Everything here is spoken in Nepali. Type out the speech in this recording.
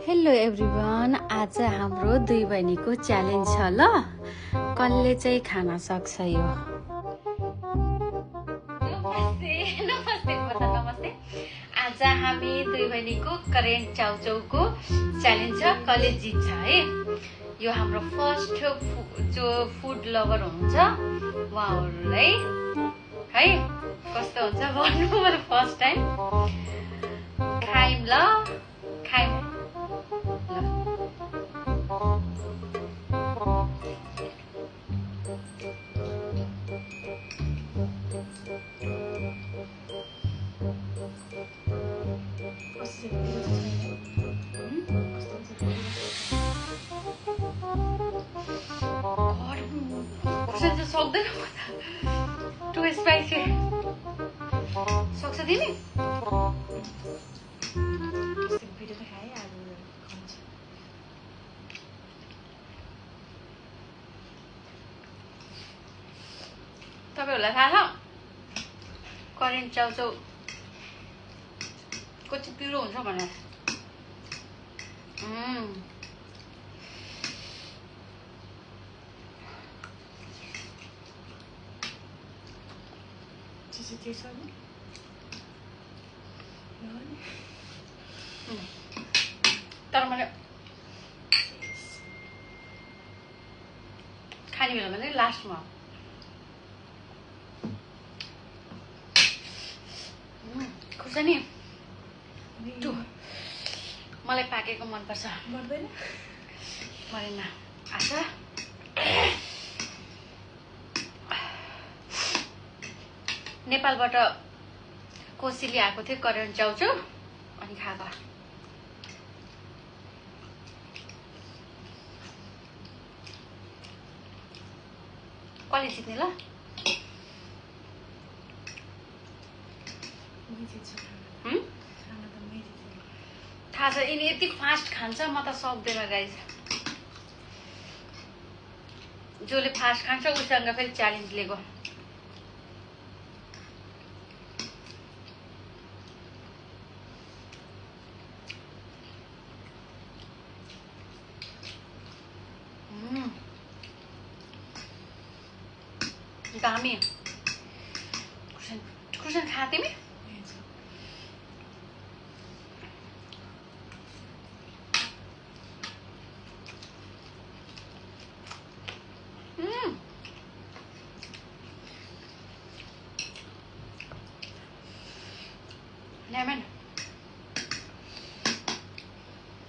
हेलो एभ्रिवान, आज हाम्रो दुई बहिनीको च्यालेन्ज छ ल। कसले चाहिँ खान सक्छ यो। नमस्ते। आज हामी दुई बहिनीको करेन्ट चाउचाउको च्यालेन्ज छ, कसले जित्छ है। यो हाम्रो फर्स्ट जो फुड लभर हुनुहुन्छ उहाँहरूलाई है कस्तो हुन्छ भन्नु मैले फर्स्ट टाइम खाइम ल खाइम सक्दैन टु स्पाइसी सक्छ तिमी तपाईहरुलाई थाहा छ करेन्ट चाउचाउ कति पिरो हुन्छ भनेर। तर मैले खाने बेला भने लास्टमा खुर्सानी मलाई पाकेको मनपर्छ। मर्दैन मरेन आशा नेपालबाट कोसीले आएको थियो करेन्ट चाउचाउ अनि खाएको। कसले जित्ने ल? थाहा छ यिनी यति फास्ट खान्छ, म त सक्दैन गाइज। जसले फास्ट खान्छ उसँग फेरि च्यालेन्ज लिएको। दामी खुर्सानी खा तिमी?